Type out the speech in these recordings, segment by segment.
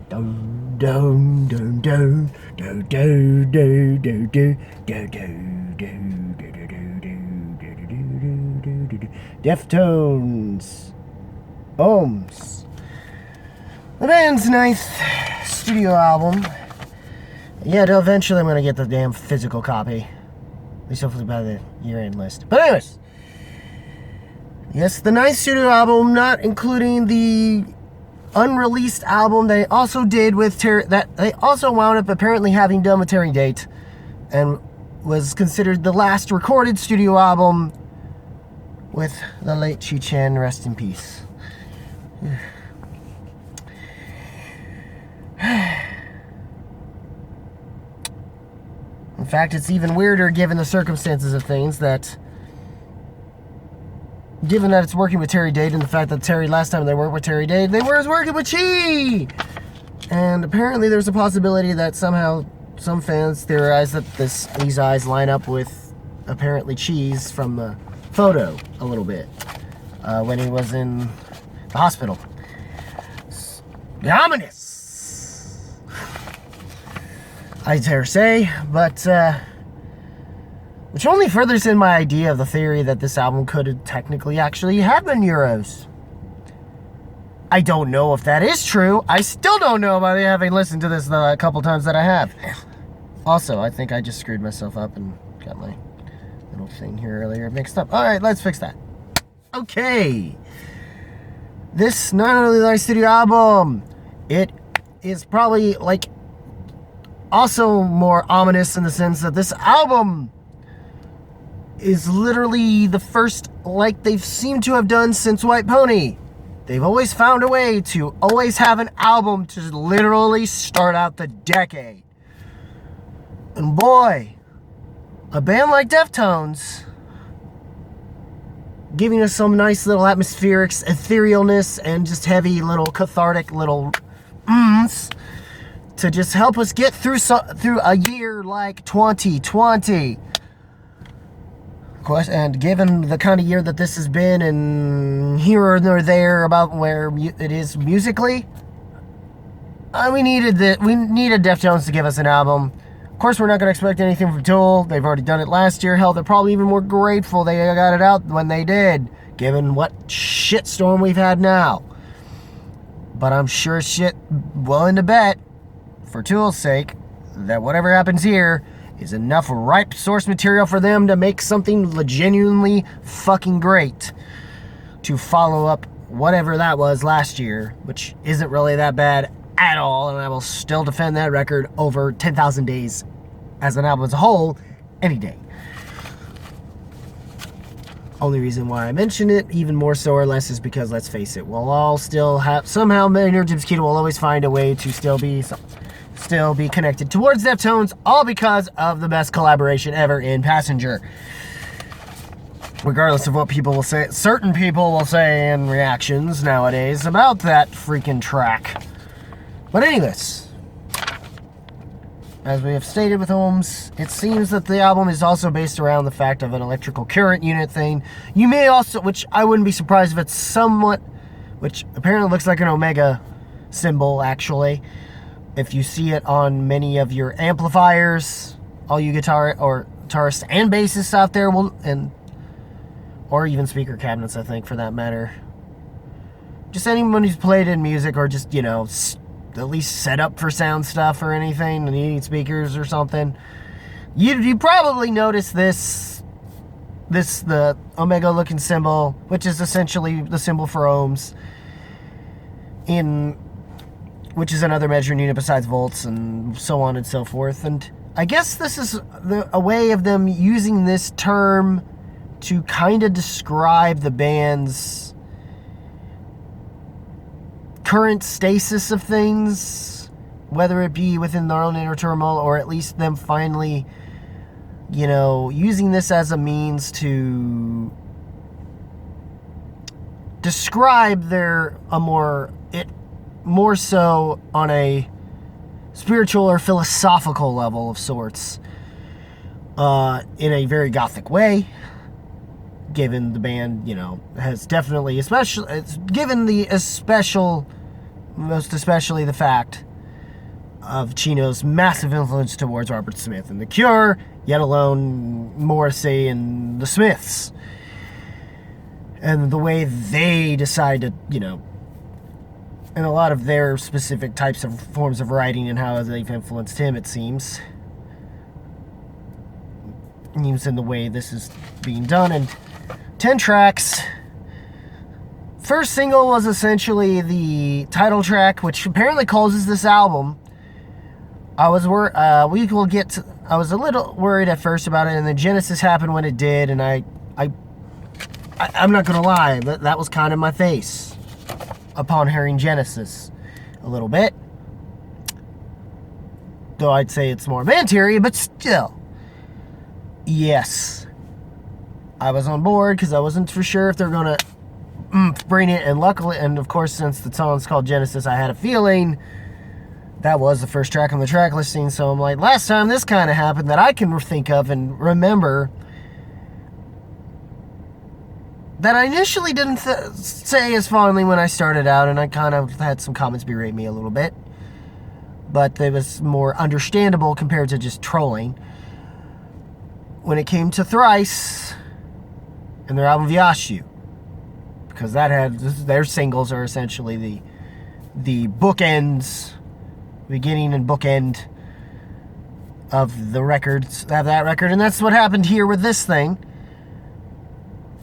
Dun, dun, dun, dun, dun, dun, dun, dun, dun, dun, dun, dun. Deftones OHMS. The band's ninth studio album. Yeah, eventually I'm going to get the damn physical copy. At least hopefully by the year-end list. But anyways. Yes, the ninth studio album, not including the unreleased album they also did with that they also wound up apparently having done with Terry Date, and was considered the last recorded studio album with the late Chi Chen, rest in peace. In fact, it's even weirder given the circumstances of things that, given that it's working with Terry Date and the fact that last time they worked with Terry Date, they were working with Chi! And apparently there's a possibility that somehow some fans theorize that these eyes line up with apparently Chi's from the photo a little bit when he was in the hospital. The ominous! I dare say, but which only furthers in my idea of the theory that this album could technically actually have been Euros. I don't know if that is true. I still don't know by having listened to this a couple times that I have. Also, I think I just screwed myself up and got my little thing here earlier mixed up. Alright, let's fix that. Okay. This not only my studio album, it is probably like also more ominous in the sense that this album is literally the first like they've seemed to have done since White Pony. They've always found a way to always have an album to literally start out the decade. And boy, a band like Deftones giving us some nice little atmospheric etherealness and just heavy little cathartic little to just help us get through a year like 2020. And given the kind of year that this has been, and here or there about where it is musically, we needed Deftones to give us an album. Of course, we're not going to expect anything from Tool. They've already done it last year. Hell, they're probably even more grateful they got it out when they did, given what shitstorm we've had now. But I'm sure willing to bet, for Tool's sake, that whatever happens here is enough ripe source material for them to make something genuinely fucking great to follow up whatever that was last year, which isn't really that bad at all, and I will still defend that record over 10,000 Days as an album as a whole any day. Only reason why I mention it even more so or less is because, let's face it, we'll all still have somehow Maynard James Keenan will always find a way to still be connected towards Deftones, all because of the best collaboration ever in Passenger. Regardless of what people will say, certain people will say in reactions nowadays about that freaking track. But anyways, as we have stated with OHMS, it seems that the album is also based around the fact of an electrical current unit thing. You may also, which I wouldn't be surprised if it's somewhat, which apparently looks like an Omega symbol actually. If you see it on many of your amplifiers, all you guitarists and bassists out there will, or even speaker cabinets, I think, for that matter. Just anyone who's played in music or just, at least set up for sound stuff or anything, and needing speakers or something. You probably noticed the Omega looking symbol, which is essentially the symbol for ohms, which is another measuring unit besides volts and so on and so forth. And I guess this is a way of them using this term to kind of describe the band's current stasis of things, whether it be within their own inner turmoil or at least them finally, using this as a means to describe more so on a spiritual or philosophical level of sorts, in a very gothic way, given the band, has definitely, most especially the fact of Chino's massive influence towards Robert Smith and The Cure, yet alone Morrissey and the Smiths. And the way they decide to, and a lot of their specific types of forms of writing and how they've influenced him, it seems. In the way this is being done. And 10 tracks. First single was essentially the title track, which apparently closes this album. I was a little worried at first about it, and then Genesis happened when it did, and I'm not gonna lie, that was kind of my face upon hearing Genesis a little bit. Though I'd say it's more Mantery, but still. Yes. I was on board because I wasn't for sure if they're gonna bring it, and luckily, and of course, since the song's called Genesis, I had a feeling that was the first track on the track listing, so I'm like, last time this kind of happened that I can think of and remember, that I initially didn't say as fondly when I started out, and I kind of had some comments berate me a little bit, but it was more understandable compared to just trolling. When it came to Thrice and their album Vyashu, because that had their singles are essentially the bookends, beginning and bookend of the records, of that record, and that's what happened here with this thing.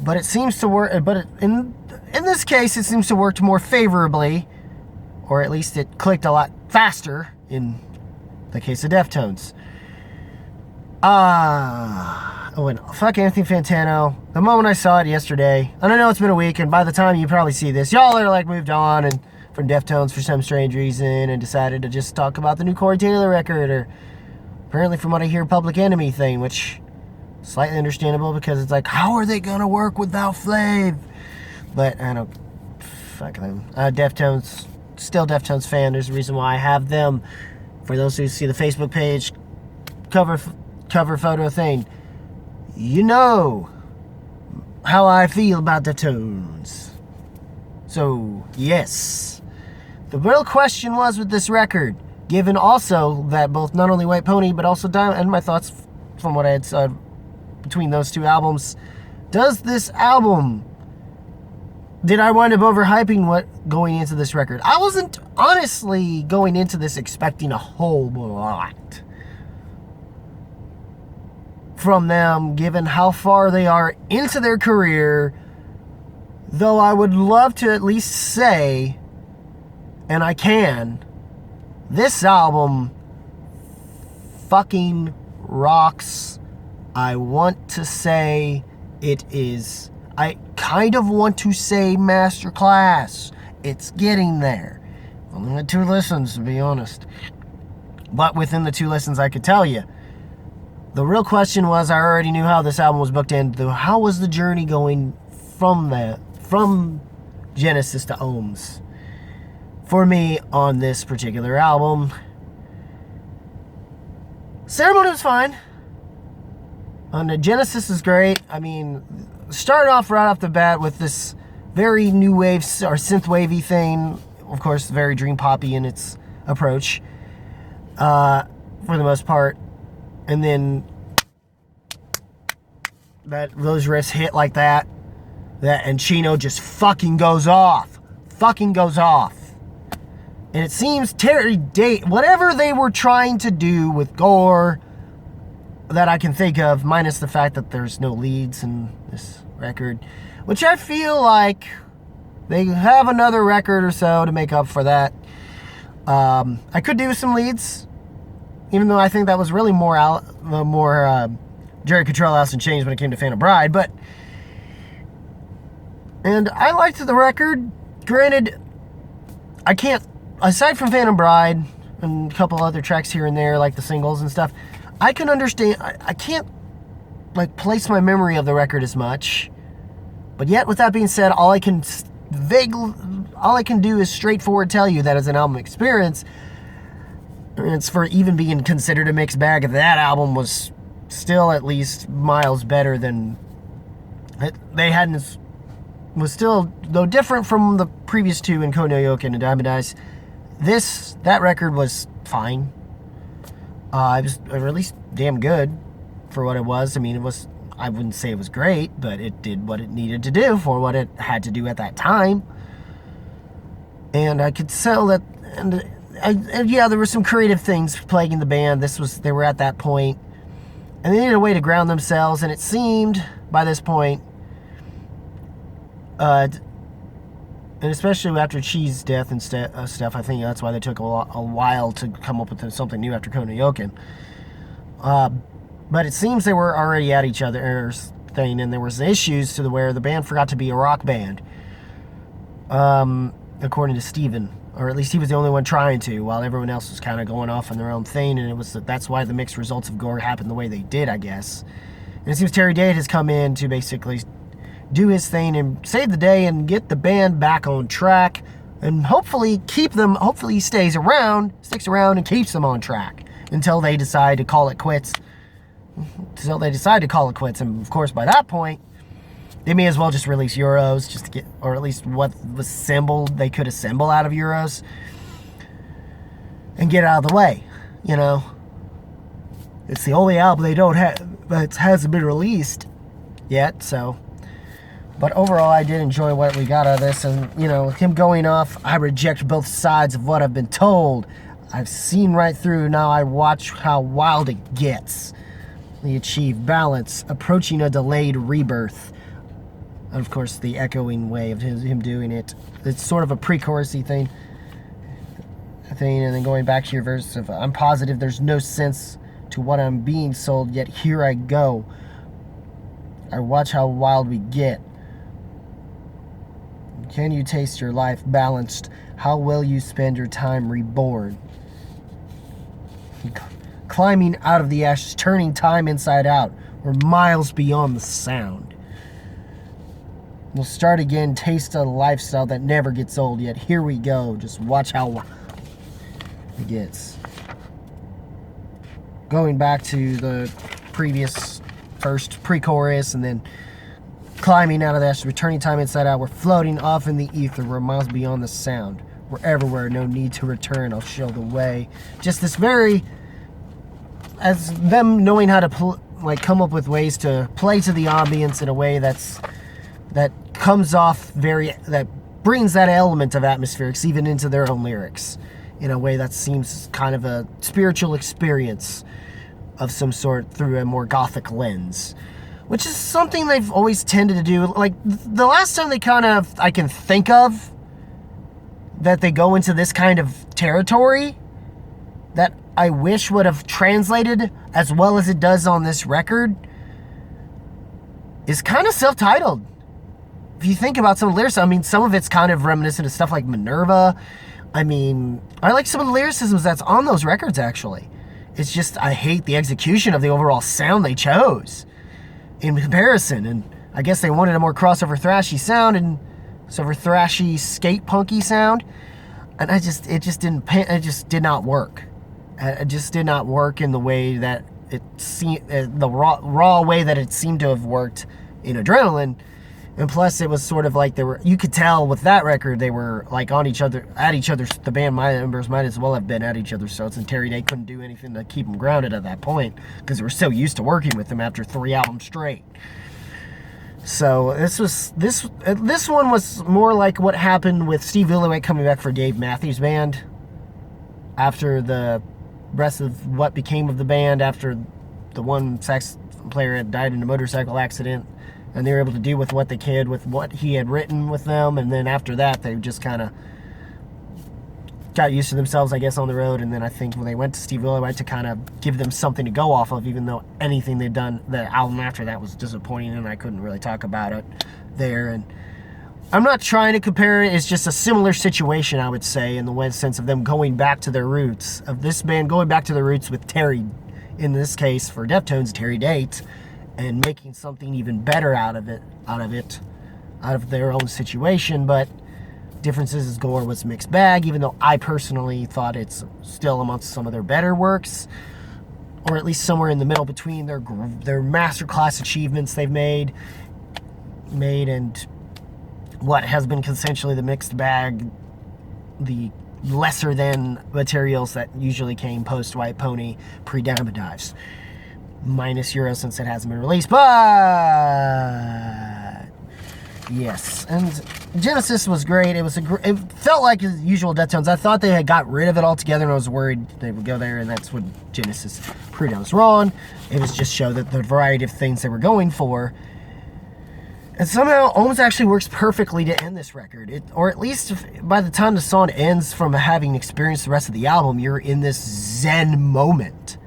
But it seems to work. But in this case, it seems to work more favorably, or at least it clicked a lot faster in the case of Deftones. And fuck Anthony Fantano. The moment I saw it yesterday, and I know it's been a week, and by the time you probably see this, y'all are like moved on and from Deftones for some strange reason and decided to just talk about the new Corey Taylor record, or apparently from what I hear, Public Enemy thing, which is slightly understandable because it's like, how are they gonna work without Flav? But I don't, fuck them. Deftones, still Deftones fan. There's a reason why I have them. For those who see the Facebook page cover photo thing, you know how I feel about Deftones. So, yes. The real question was with this record, given also that both not only White Pony, but also Diamond, and my thoughts from what I had said between those two albums, does this album, did I wind up overhyping what going into this record? I wasn't honestly going into this expecting a whole lot from them, given how far they are into their career, though I would love to at least say, and I can, this album fucking rocks. I want to say it is, I kind of want to say masterclass. It's getting there. Only had 2 listens, to be honest. But within the 2 listens, I could tell you, the real question was, I already knew how this album was booked in. How was the journey going from Genesis to OHMS for me on this particular album? Ceremony was fine. On the Genesis is great. I mean, start off right off the bat with this very new wave or synth wavy thing. Of course, very dream poppy in its approach, for the most part. And then those riffs hit like that, and Chino just fucking goes off. And it seems whatever they were trying to do with Gore, that I can think of, minus the fact that there's no leads in this record, which I feel like they have another record or so to make up for that. I could do some leads, even though I think that was really more Jerry Cottrell, Alice in Chains when it came to Phantom Bride. And I liked the record. Granted, I can't, aside from Phantom Bride and a couple other tracks here and there, like the singles and stuff, I can understand, I can't like place my memory of the record as much. But yet, with that being said, all I can do is straightforward tell you that as an album experience, and it's for even being considered a mixed bag, that album was still at least miles better than was still, though different from the previous 2 in Kono Yoke and Diamond Eyes. That record was fine. It was at least damn good for what it was. I mean, it was, I wouldn't say it was great, but it did what it needed to do for what it had to do at that time. And I could tell that, and yeah, there were some creative things plaguing the band. They were at that point, and they needed a way to ground themselves, and it seemed, by this point, and especially after Chee's death and stuff, I think that's why they took a while to come up with something new after Kona Yoken. But it seems they were already at each other's thing, and there was issues to where the band forgot to be a rock band, according to Steven, or at least he was the only one trying to, while everyone else was kind of going off on their own thing, and that's why the mixed results of Gore happened the way they did, I guess. And it seems Terry Date has come in to basically do his thing and save the day and get the band back on track, and hopefully he sticks around and keeps them on track until they decide to call it quits. And of course by that point, they may as well just release Euros, just to get, or at least what was assembled, they could assemble out of Euros, and get out of the way, you know. It's the only album they don't have that hasn't been released yet, so. But overall, I did enjoy what we got out of this, and, you know, him going off, I reject both sides of what I've been told. I've seen right through, now I watch how wild it gets. They achieve balance, approaching a delayed rebirth. And of course, the echoing way of him doing it. It's sort of a pre-chorusy thing, and then going back to your verse of, I'm positive there's no sense to what I'm being sold, yet here I go. I watch how wild we get. Can you taste your life balanced? How will you spend your time reborn? Climbing out of the ashes, turning time inside out. We're miles beyond the sound. We'll start again, taste a lifestyle that never gets old, yet here we go. Just watch how it gets. Going back to the previous first pre-chorus and then climbing out of the ashes, returning time inside out. We're floating off in the ether. We're miles beyond the sound. We're everywhere, no need to return. I'll show the way. Just this very, as them knowing how to come up with ways to play to the ambience in a way that comes off that brings that element of atmospherics even into their own lyrics in a way that seems kind of a spiritual experience of some sort through a more gothic lens, which is something they've always tended to do. Like, the last time I can think of that they go into this kind of territory that I wish would have translated as well as it does on this record is kind of self-titled. If you think about some of the lyrics, I mean, some of it's kind of reminiscent of stuff like Minerva. I mean, I like some of the lyricisms that's on those records, actually. It's just, I hate the execution of the overall sound they chose in comparison. And I guess they wanted a more crossover thrashy sound and crossover thrashy skate punky sound. And it just did not work. It just did not work in the way that it seemed, the raw way that it seemed to have worked in Adrenaline. And plus, it was sort of like you could tell with that record, they were like at each other. The band members might as well have been at each other's throats, and Terry Day couldn't do anything to keep them grounded at that point because they were so used to working with them after 3 albums straight. So this one was more like what happened with Steve Willoway coming back for Dave Matthews Band after the rest of what became of the band after the one sax player had died in a motorcycle accident. And they were able to do with what they could with what he had written with them. And then after that, they just kind of got used to themselves, I guess, on the road. And then I think when they went to Steve Willoway to kind of give them something to go off of, even though anything they'd done, the album after that was disappointing and I couldn't really talk about it there. And I'm not trying to compare it. It's just a similar situation, I would say, in the sense of them going back to their roots, of this band going back to their roots with Terry, in this case for Deftones, Terry Date, and making something even better out of their own situation. But differences is Gore was a mixed bag, even though I personally thought it's still amongst some of their better works, or at least somewhere in the middle between their masterclass achievements they've made and what has been consensually the mixed bag, the lesser than materials that usually came post White Pony, pre Diamond Dives. Minus Euro since it hasn't been released, but yes. And Genesis was great. It felt like the usual Deftones. I thought they had got rid of it altogether, and I was worried they would go there, and that's what Genesis proved I was wrong. It was just show that the variety of things they were going for. And somehow almost actually works perfectly to end this record. Or at least by the time the song ends from having experienced the rest of the album, you're in this zen moment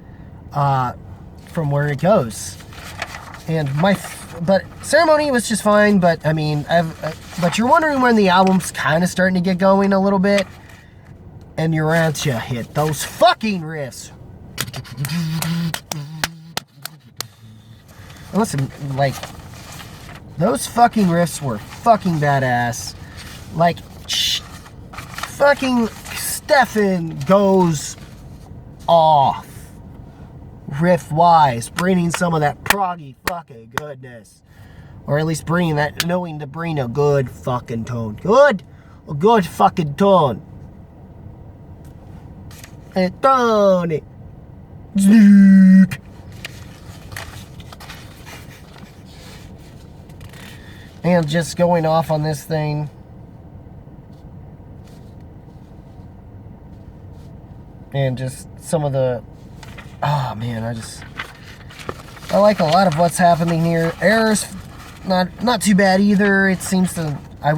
from where it goes. And but Ceremony was just fine, but I mean, but you're wondering when the album's kind of starting to get going a little bit, and your ants hit those fucking riffs. And listen, like, those fucking riffs were fucking badass. Like, fucking Stefan goes off. Riff-wise, bringing some of that proggy fucking goodness. Or at least knowing to bring a good fucking tone. A good fucking tone. And tone it. Zook. And just going off on this thing. And just some of the... Oh man, I like a lot of what's happening here. Errors, not too bad either. It seems to, I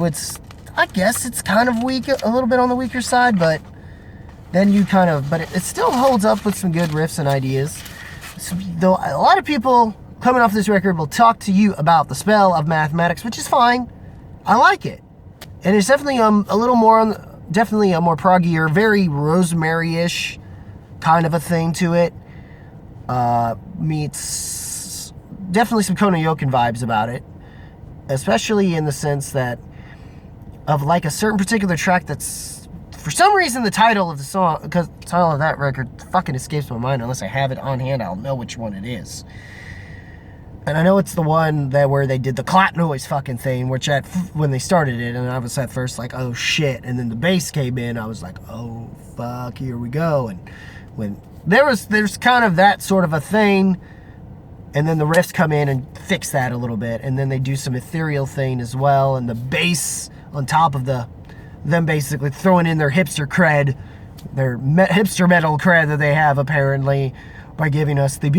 guess it's kind of weak, a little bit on the weaker side, but then but it still holds up with some good riffs and ideas. Though a lot of people coming off this record will talk to you about the spell of mathematics, which is fine. I like it, and it's definitely a little more definitely a more proggier, very Rosemary-ish kind of a thing to it. Meets definitely some Kona Yoken vibes about it, especially in the sense that of like a certain particular track that's for some reason the title of the song, because the title of that record fucking escapes my mind. Unless I have it on hand, I'll know which one it is. And I know it's the one where they did the clap noise fucking thing, which when they started it, and I was at first like, oh shit, and then the bass came in, I was like, oh fuck, here we go. And when there's kind of that sort of a thing, and then the riffs come in and fix that a little bit, and then they do some ethereal thing as well, and the bass on top of them basically throwing in their hipster cred, their hipster metal cred that they have apparently, by giving us the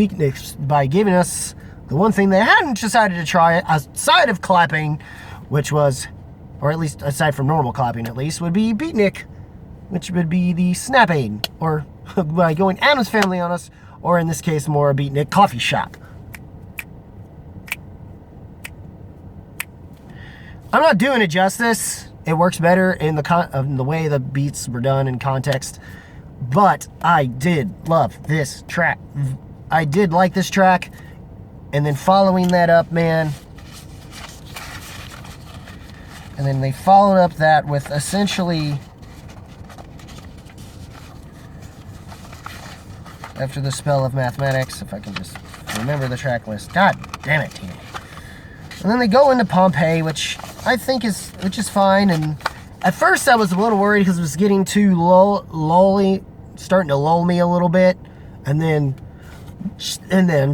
one thing they hadn't decided to try outside of clapping, which was, or at least aside from normal clapping at least, would be beatnik, which would be the snapping, or by going Adam's Family on us, or in this case more a beatnik coffee shop. I'm not doing it justice. It works better in the way the beats were done in context, but I did love this track. I did like this track, and then following that up, man. And then they followed up that with essentially, After the Spell of Mathematics, if I can just remember the track list. God damn it, Tina. And then they go into Pompeii, which I think is fine. And at first I was a little worried because it was getting too lully, starting to lull me a little bit. And then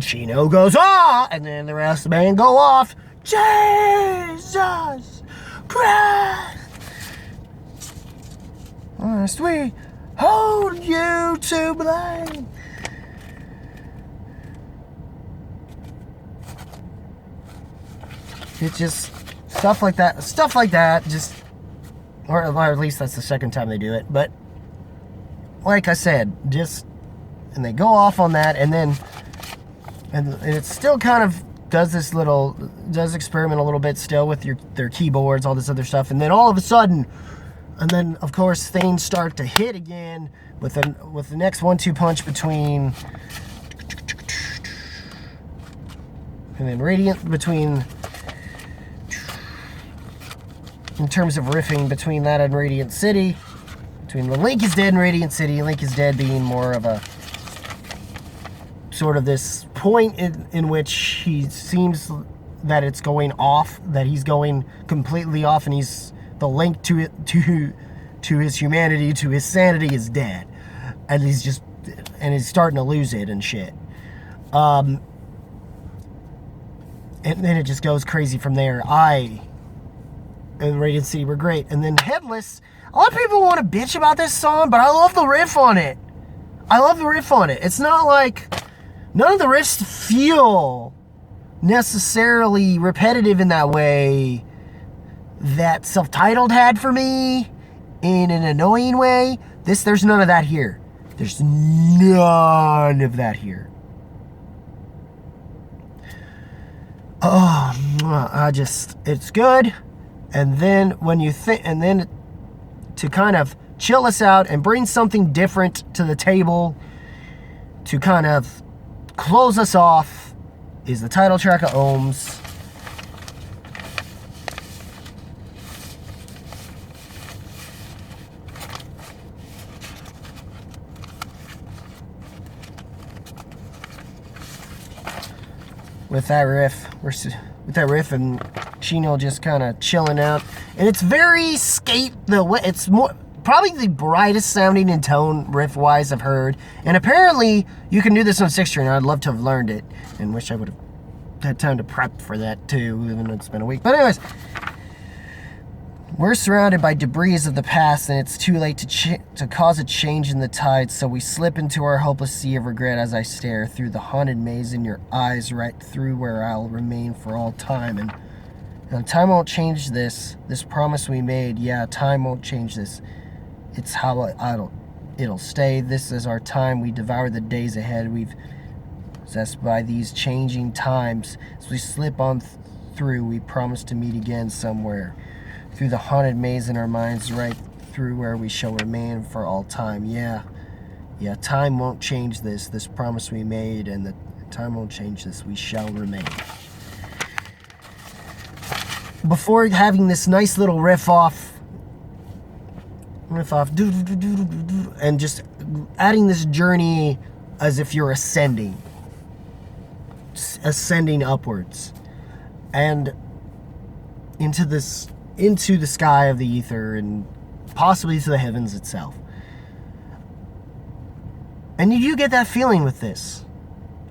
Chino goes, ah! And then the rest of the band go off. Jesus Christ! Must we hold you to blame? It's just stuff like that, just, or at least that's the second time they do it, but like I said, and they go off on that, and it still kind of does experiment a little bit still with their keyboards, all this other stuff, and then all of a sudden, and then of course things start to hit again with the next 1-2 punch between, and then in terms of riffing between that and Radiant City, between the Link is Dead and Radiant City, Link is Dead being more of a sort of this point in which he seems that it's going off, that he's going completely off, and he's the link to to his humanity, to his sanity, is dead. And he's starting to lose it and shit. And then it just goes crazy from there. And Radiant City were great. And then Headless, a lot of people want to bitch about this song, but I love the riff on it. It's not like, none of the riffs feel necessarily repetitive in that way that Self-Titled had for me, in an annoying way. There's none of that here. There's none of that here. Oh, it's good. And then to kind of chill us out and bring something different to the table to kind of close us off is the title track of OHMS. With that riff and Chino just kind of chilling out, and it's very skate. It's more probably the brightest sounding in tone riff wise I've heard, and apparently you can do this on 6-string. I'd love to have learned it, and wish I would have had time to prep for that too, even though it's been a week. But anyways, we're surrounded by debris of the past, and it's too late to cause a change in the tide, so we slip into our hopeless sea of regret as I stare through the haunted maze in your eyes, right through where I'll remain for all time. And time won't change this promise we made. Yeah, time won't change this. It's how it'll stay. This is our time. We devour the days ahead. We've possessed by these changing times. As we slip on through, we promise to meet again somewhere. Through the haunted maze in our minds, right through where we shall remain for all time. Yeah, time won't change this promise we made, and the time won't change this, we shall remain. Before having this nice little riff off, and just adding this journey as if you're ascending upwards, and into the sky of the ether, and possibly to the heavens itself. And you do get that feeling with this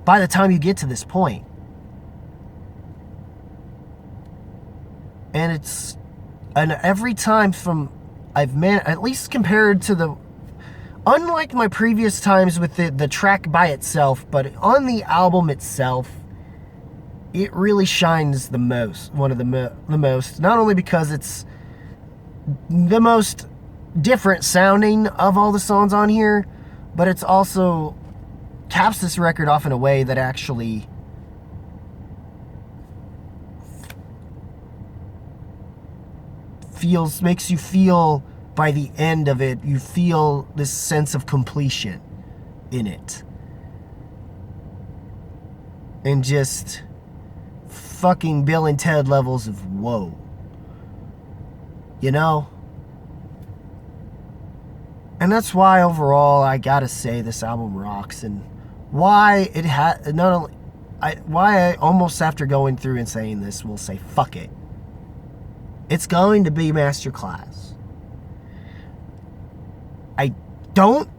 by the time you get to this point. And every time at least compared to unlike my previous times with the track by itself, but on the album itself, it really shines the most, the most, not only because it's the most different sounding of all the songs on here, but it's also caps this record off in a way that actually makes you feel, by the end of it, you feel this sense of completion in it. And just fucking Bill and Ted levels of whoa. You know? And that's why overall I gotta say this album rocks, and why it had not only why I almost, after going through and saying this, will say fuck it. It's going to be Masterclass. I don't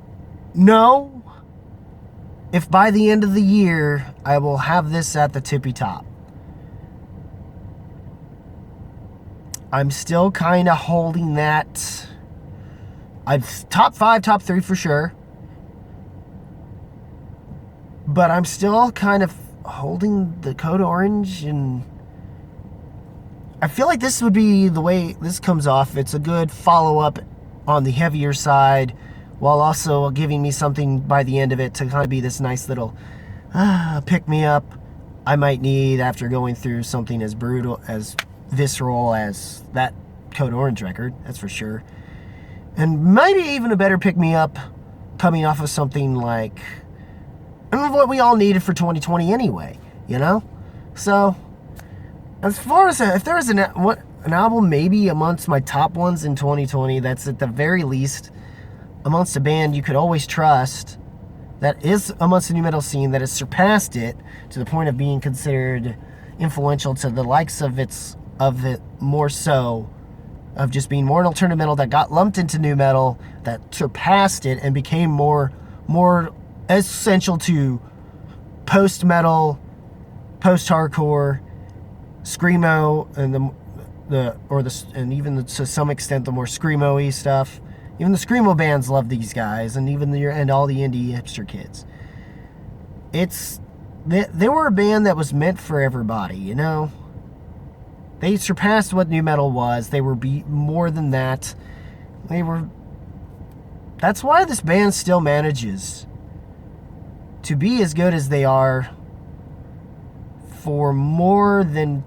know if by the end of the year I will have this at the tippy top. I'm still kind of holding that. Top 5, top 3 for sure. But I'm still kind of holding the Code Orange, and I feel like this would be the way this comes off. It's a good follow-up on the heavier side, while also giving me something by the end of it to kind of be this nice little pick-me-up I might need after going through something as brutal, as visceral as that Code Orange record, that's for sure. And maybe even a better pick-me-up coming off of something like, I don't know, what we all needed for 2020 anyway, you know? So, as far as, if there is an album maybe amongst my top ones in 2020, that's at the very least amongst a band you could always trust, that is amongst the new metal scene, that has surpassed it to the point of being considered influential to the likes of it more so of just being more alternative metal that got lumped into nu metal, that surpassed it and became more essential to post-metal, post-hardcore, screamo, and even to some extent the more screamo-y stuff. Even the screamo bands love these guys, and and all the indie hipster kids. They were a band that was meant for everybody, you know. They surpassed what nu metal was. They were more than that. That's why this band still manages to be as good as they are for more than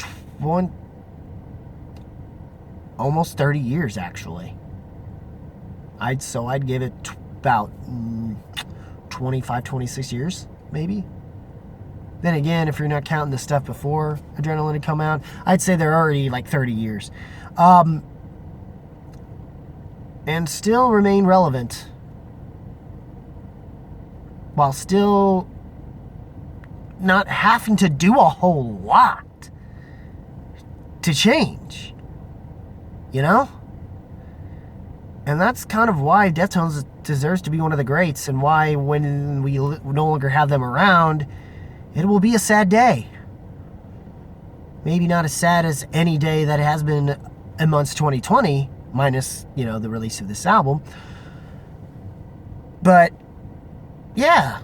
almost 30 years, actually. I'd give it about 25, 26 years, maybe. Then again, if you're not counting the stuff before Adrenaline had come out, I'd say they're already like 30 years. And still remain relevant, while still not having to do a whole lot to change, you know? And that's kind of why Deftones deserves to be one of the greats, and why when we no longer have them around, it will be a sad day. Maybe not as sad as any day that has been amongst 2020, minus, you know, the release of this album. But, yeah.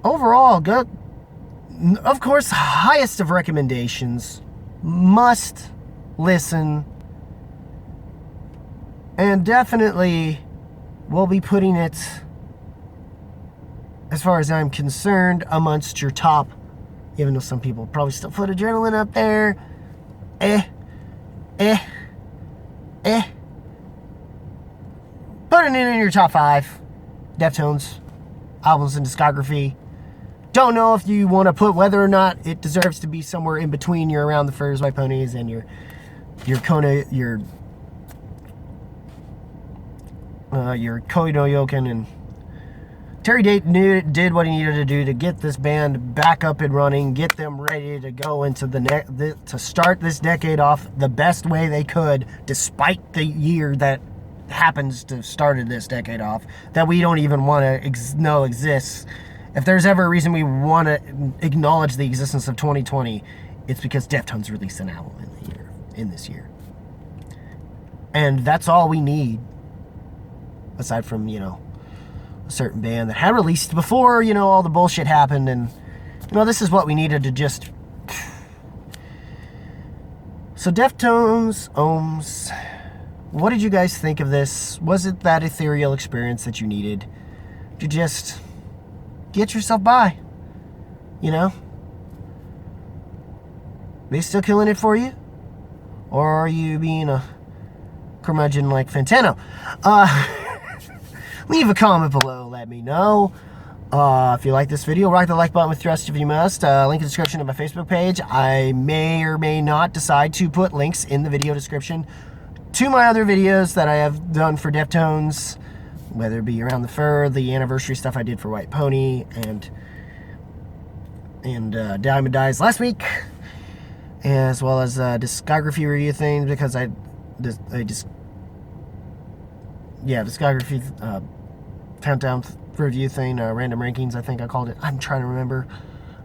Overall, good. Of course, highest of recommendations. Must listen. And definitely will be putting it, as far as I'm concerned, amongst your top, even though some people probably still put Adrenaline up there. Putting it in your top 5 Deftones albums and discography. Don't know if you want to put whether or not it deserves to be somewhere in between your Around the Furs, White Ponies, and your Koi no Yoken. And Terry Date did what he needed to do to get this band back up and running, get them ready to go into to start this decade off the best way they could, despite the year that happens to started this decade off, that we don't even want to know exists. If there's ever a reason we want to acknowledge the existence of 2020, it's because Deftones released an album in this year. And that's all we need. Aside from, you know, a certain band that had released before, you know, all the bullshit happened, and, you know, this is what we needed to just... So Deftones OHMS, what did you guys think of this? Was it that ethereal experience that you needed to just get yourself by? You know? They still killing it for you? Or are you being a curmudgeon like Fantano? Leave a comment below, let me know. If you like this video, rock the like button with thrust if you must. Link in the description of my Facebook page. I may or may not decide to put links in the video description to my other videos that I have done for Deftones, whether it be Around the Fur, the anniversary stuff I did for White Pony, and Diamond Dies last week, as well as discography review things, because discography countdown review thing, random rankings, I think I called it. I'm trying to remember.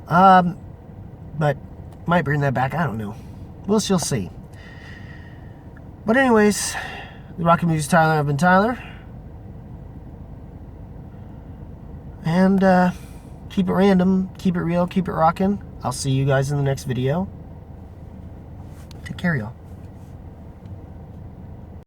But might bring that back. I don't know. We'll still see. But anyways, the Rockin' Music's Tyler. I've been Tyler. And keep it random, keep it real, keep it rockin'. I'll see you guys in the next video. Take care, y'all.